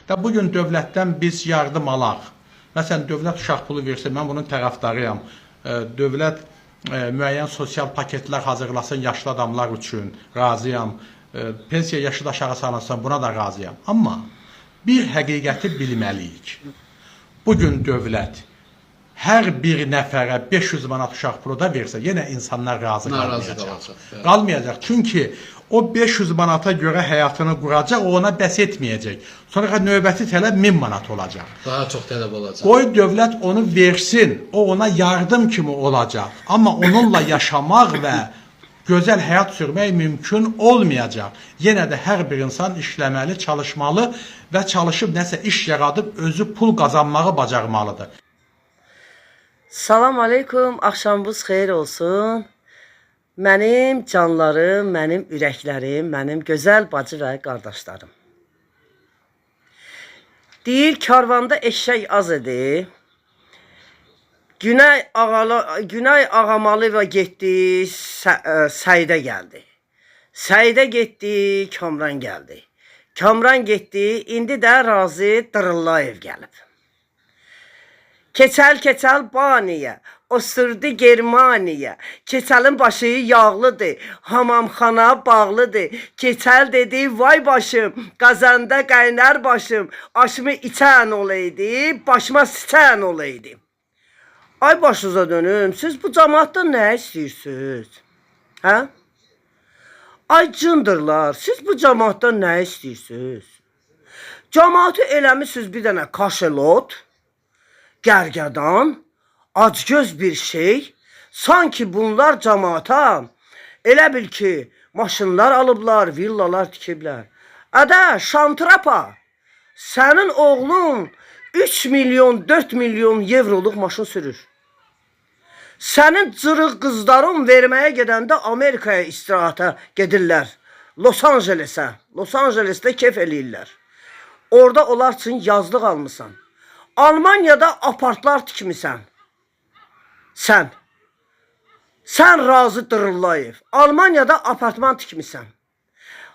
Və bugün dövlətdən biz yardım alaq. Məsələn, dövlət uşaq pulu versə, mən bunun tərəfdarıyam. Dövlət müəyyən sosial paketlər hazırlasın yaşlı adamlar üçün, razıyam. Pensiya yaşı da aşağı salınsın, buna da razıyam. Amma bir həqiqəti bilməliyik. Bugün dövlət hər bir nəfərə 500 manat uşaq pulu da versə, yenə insanlar razı qalmayacaq. Qalmayacaq. Çünki o 500 manata görə həyatını quracaq, o ona bəs etməyəcək. Sonra növbəti tələb 1000 manat olacaq. Daha çox tələb olacaq. Qoy dövlət onu versin, o ona yardım kimi olacaq. Amma onunla yaşamaq və gözəl həyat sürmək mümkün olmayacaq. Yenə də hər bir insan işləməli, çalışmalı və çalışıb nəsə iş yaradıb özü pul qazanmağı bacarmalıdır. Salam aleykum, axşamınız xeyir olsun. Mənim canlarım, mənim ürəklərim, mənim gözəl bacı və qardaşlarım. Deyir, karvanda eşək az idi. Günay Ağamalı və getdi, Səidə gəldi. Səidə getdi, Kamran gəldi. Kamran getdi, indi də Razi Dırıllayev gəlib. Keçəl baniyə, osurdu Germaniyə. Keçəlin başı yağlıdır, hamamxana bağlıdır. Keçəl dedi, vay başım, qazanda qaynar başım. Aşımı içən olaydı, başıma sıçən olaydı. Ay başınıza dönüm, siz bu cəmaatdan nə istəyirsiniz? Hə? Ay cındırlar, siz bu cəmaatdan nə istəyirsiniz? Cəmaatı eləmişsiniz bir dənə kaşelot, gərgədan, acgöz bir şey, sanki bunlar cəmaata, elə bil ki, maşınlar alıblar, villalar tikiblər. Ədə, şantrapa, sənin oğlun 3 milyon, 4 milyon evroluq maşın sürür. Sənin cırıq qızların verməyə gedəndə Amerikaya istirahata gedirlər. Los Angeles'ə, Los Angeles'də kef eləyirlər. Orada onlar üçün yazlıq almışsan. Almanya'da apartlar tikmisən. Sən Razi Dırıllayev. Almanya'da apartman tikmisən.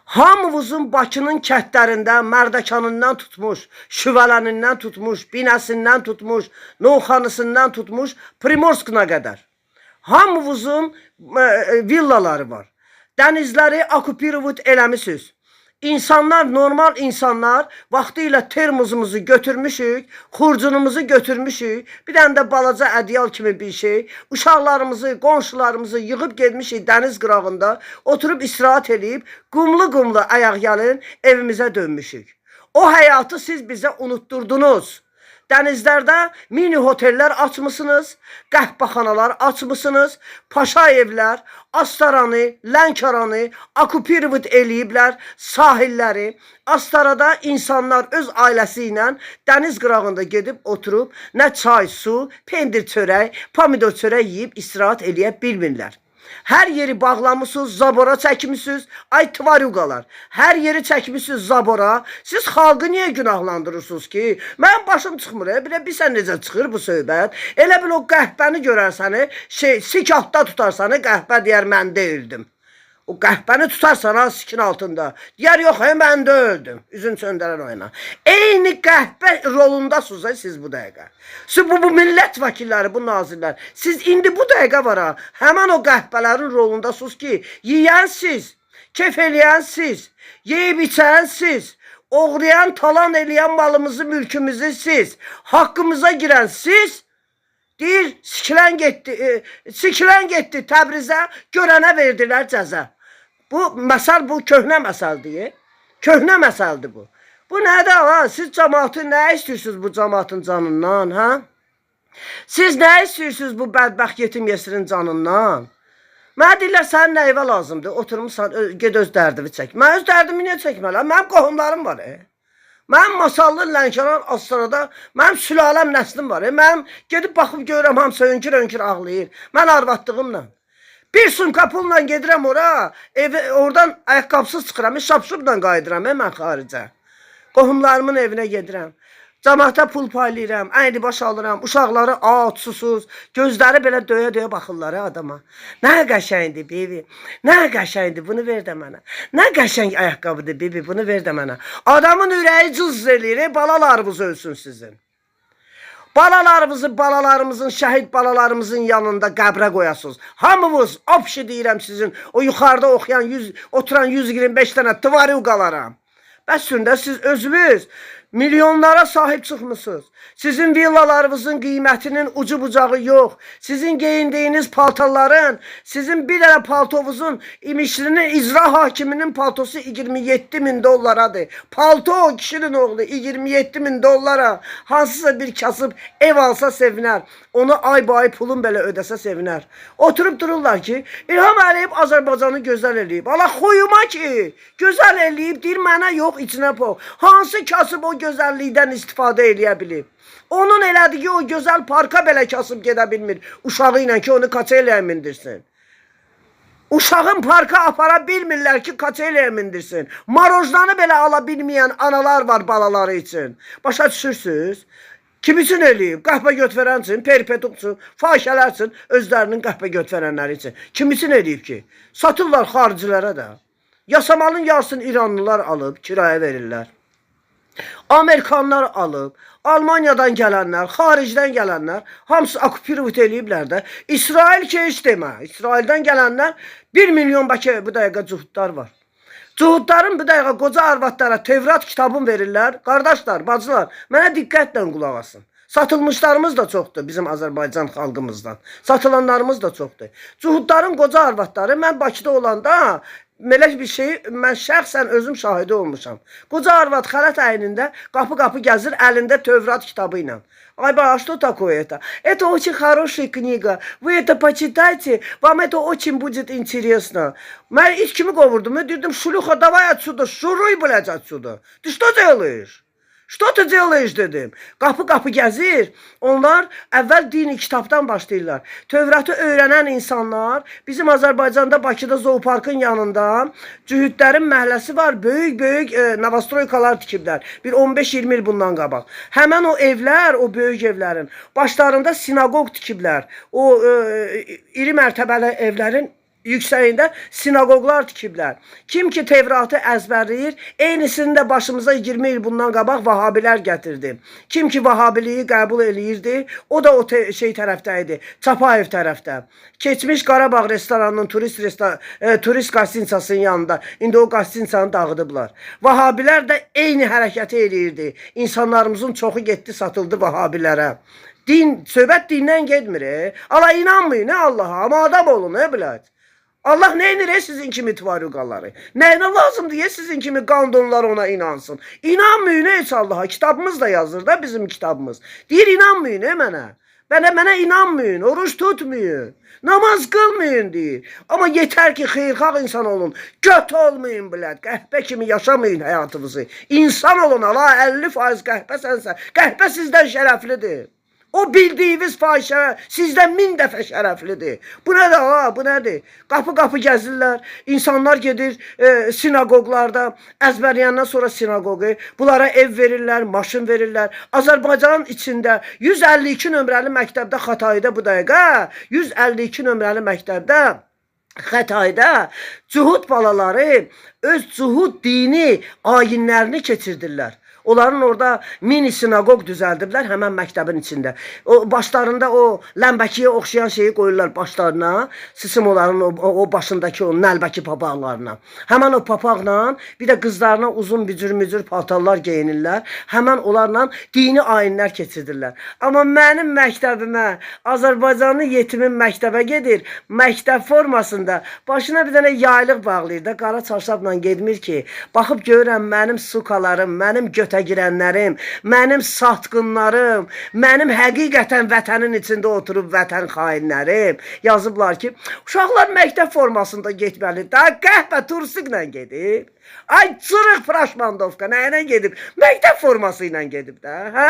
Hamımızın Bakının kətlərində Mərdəkanından tutmuş, Şüvələnindən tutmuş, Binəsindən tutmuş, Novxanısından tutmuş, Primorskuna qədər. Hamımızın villaları var. Dənizləri okupirovat eləmişsiniz. İnsanlar, normal insanlar vaxtı ilə termozumuzu götürmüşük, xurcunumuzu götürmüşük, bir dənə də balaca ədyal kimi bir şey, uşaqlarımızı, qonşularımızı yığıb gedmişik dəniz qırağında, oturub istirahat edib, qumlu ayaq gəlin evimizə dönmüşük. O həyatı siz bizə unutturdunuz. Dənizlərdə mini hoteller açmışsınız, qəhvəxanalar açmışsınız, paşa evlər, Astaranı, Lənkəranı okupirovat eləyiblər, sahilləri. Astarada insanlar öz ailəsi ilə dəniz qırağında gedib oturub, nə çay, su, pendir çörək, pomidor çörək yeyib istirahat eləyə bilmirlər. Hər yeri bağlamışsınız, zabora çəkmişsiniz, ay tvaruqalar. Hər yeri çəkmişsiniz zabora. Siz xalqı niyə günahlandırırsınız ki? Mənim başım çıxmır, bilsən necə çıxır bu söhbət? Elə bil o qəhbəni görərsəni, sikahda tutarsanı, qəhbə deyər, mən deyildim. O qəhbəni tutarsan, sikin altında. Deyər, yox, mən də öldüm. Üzün söndərən oyna. Eyni qəhbə rolundasınız siz bu dəqiqə. Siz bu millət vəkilləri, bu nazirlər. Siz indi bu dəqiqə var ha, həmən o qəhbələrin rolundasınız ki, yiyən siz, kef eləyən siz, yeyib içən siz, oğrayan, talan eləyən malımızı, mülkümüzü siz, haqqımıza girən siz, deyir, sikilən getdi Təbrizə, görənə verdilər cəza. Bu məsəl, bu köhnə məsəldir. Köhnə məsəldir bu. Bu nədir ha? Siz cəmaatı nə istəyirsiniz bu cəmaatın canından, ha? Siz nə istəyirsiniz bu bədbəxt yetim yesirin canından? Mənə deyirlər, sənin nəyivə lazımdır? Oturmuşsan, ged öz dərdini çək. Mən öz dərdimi niyə çəkmələm? Mənim qohumlarım var. Mənim Masallı, Lənkəran, Astarada, mənim sülaləm, nəslim var. Mənim gedib baxıb görürəm, hamısı önkür ağlayır. Mən arvadlığımla. Bir sumka pulla gedirəm ora, oradan ayaqqabısız çıxıram, şapşubla qayıdıram mən xaricə. Qohumlarımın evinə gedirəm. Cəmaata pul paylayıram, əyni baş alıram, uşaqları aç, susuz, gözləri belə döyə-döyə baxırlar adama. Nə qəşəngdir, bibi, nə qəşəngdir, bunu ver də mənə. Nə qəşəng ayaqqabıdır, bibi, bunu ver də mənə. Adamın ürəyi cız eləyir, balalarınız ölsün sizin. Balalarımızın, şəhid balalarımızın yanında qəbrə qoyasınız. Hamınız, opşi deyirəm sizin, o yuxarıda oturan 125 dənə tıvarı qalaram. Bəsündə siz özünüz milyonlara sahib çıxmısınız. Sizin villalarınızın qiymətinin ucu bucağı yox. Sizin geyindiyiniz paltarların, sizin bir dənə paltovuzun imişlinin icra hakiminin paltosu 27.000 dollaradır. Palto kişinin oğlu 27.000 dollara. Hansısa bir kasıb ev alsa sevinər. Onu ay pulun belə ödəsə sevinər. Oturub dururlar ki, İlham Əliyev Azərbaycanı gözəl eləyib. Allah xoyuma ki, gözəl eləyib, deyir mənə yox, içinə po. Hansı kasıb o gözəllikdən istifadə eləyə bilib? Onun elədiyi o gözəl parka belə kasıb gedə bilmir. Uşağı ilə ki, onu kaçeləyə mindirsin. Uşağın parka apara bilmirlər ki, kaçeləyə mindirsin. Marojdanı belə ala bilməyən analar var balaları üçün. Başa düşürsünüz? Kim üçün eləyib? Qəhvə götürən üçün, perpetuq üçün, fahişələr üçün, özlərinin qəhvə götürənləri üçün. Kim üçün eləyib ki? Satırlar xaricilərə də. Yasamalın yarısını İranlılar alıb, kiraya verirlər. Amerikanlar alıb, Almaniyadan gələnlər, xaricdən gələnlər, hamısı okupirut eləyiblər də. İsrail ki, heç demə. İsraildən gələnlər 1 milyon bəlkə bu dəqiqə cuhudlar var. Cuhudların bu dəqiqə qoca arvadlara Tevrat kitabını verirlər. Qardaşlar, bacılar, mənə diqqətlə qulaq asın. Satılmışlarımız da çoxdur bizim Azərbaycan xalqımızdan. Satılanlarımız da çoxdur. Cuhudların qoca arvadları, mən Bakıda olanda belə bir şey, mən şəxsən özüm şahidi olmuşam. Qoca arvad xələt əynində qapı-qapı gəzir, əlində Tövrat kitabı ilə. Ay ба, что такое это? Это очень хорошая книга. Вы это почитайте, вам это очень будет интересно. Mən ilk kimi qovurdum, dedim, Şuluxa, davay отсюда, şuruy biləcək отсюда. Ты что делаешь? Что ты делаешь dedim. Qapı-qapı gəzir. Onlar əvvəl dini kitabdan başlayırlar. Tövratı öyrənən insanlar bizim Azərbaycanda Bakıda zooparkın yanında cühudlərin məhəlləsi var. Böyük novostroykalar tikiblər. Bir 15-20 il bundan qabaq. Həmən o evlər, o böyük evlərin başlarında sinagog tikiblər. O iri mərtəbəli evlərin yüksəyində sinagoglar tikiblər. Kim ki Tevratı əzbərləyir, eynisini də başımıza 20 il bundan qabaq Vahabilər gətirdi. Kim ki Vahabiliyi qəbul eləyirdi, o da o tərəfdə idi, Çapayev tərəfdə. Keçmiş Qarabağ restoranının, turist qastinsasının yanında, indi o qastinsanı dağıdıblar. Vahabilər də eyni hərəkəti eləyirdi. İnsanlarımızın çoxu getdi, satıldı Vahabilərə. Söhbət dindən getmir. Allah inanmayın, nə Allaha, amma adam olun, nə bilət. Allah neynir sizin kimi tvarüqaları? Nəyinə lazımdır sizin kimi qandonlar ona inansın? İnanmayın heç Allaha. Kitabımız da yazır da bizim kitabımız. Deyir inanmayın mənə. Mənə inanmayın, oruç tutmayın. Namaz qılmayın deyir. Amma yetər ki xeyrxalq insan olun. Göt olmayın bilət. Qəhbə kimi yaşamayın həyatınızı. İnsan olun Allah 50% qəhbə sənsə. Qəhbə sizdən şərəflidir. O bildiyiniz fahişə sizdən 1000 dəfə şərəflidir. Bu nədir ha? Bu nədir? Qapı-qapı gəzirlər. İnsanlar gedir sinagoglarda. Əzbərləyəndən sonra sinagogu. Bunlara ev verirlər, maşın verirlər. Azərbaycanın içində 152 nömrəli məktəbdə Xatayda bu dəqiqə 152 nömrəli məktəbdə Xətayda cuhud balaları öz cuhud dini ayinlərini keçirdirlər. Onların orada mini sinagog düzəldiblər həmən məktəbin içində. Başlarında o ləmbəkiyə oxşayan şeyi qoyurlar başlarına. Sısimoların o başındakı o nəlbəki papaqlarına. Həmən o papaqla bir də qızlarına uzun bücür paltarlar geyinirlər. Həmən onlarla dini ayinlər keçirdirlər. Amma mənim məktəbimə, Azərbaycanlı yetimin məktəbə gedir. Məktəb formasında başına bir dənə yaylıq bağlayır da, qara çarşafla gedmir ki. Baxıb görürəm mənim sukalarım, mənim götə girənlərim, mənim satqınlarım, mənim həqiqətən vətənin içində oturub vətən xainlərim yazıblar ki, uşaqlar məktəb formasında getməli. Daha qəhbə tursiklə gedib. Ay çırıq praşmandovka, nə ilə gedib? Məktəb forması ilə gedib də, hə?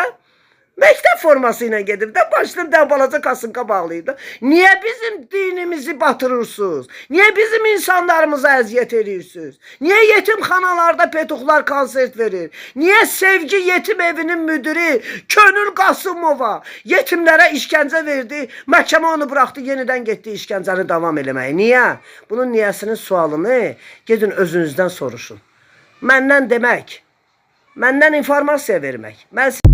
Məktəb forması ilə gedib də başını balaca kasınka bağlayıb da. Niyə bizim dinimizi batırırsınız? Niyə bizim insanlarımıza əziyyət edirsiniz? Niyə yetimxanalarda petuxlar konsert verir? Niyə Sevgi Yetim Evinin müdiri Könül Qasımova yetimlərə işgəncə verdi, məhkəmə onu buraxdı, yenidən getdi işgəncəni davam eləməyə? Niyə? Bunun niyəsinin sualını gedin özünüzdən soruşun. Məndən demək, məndən informasiya vermək. Mən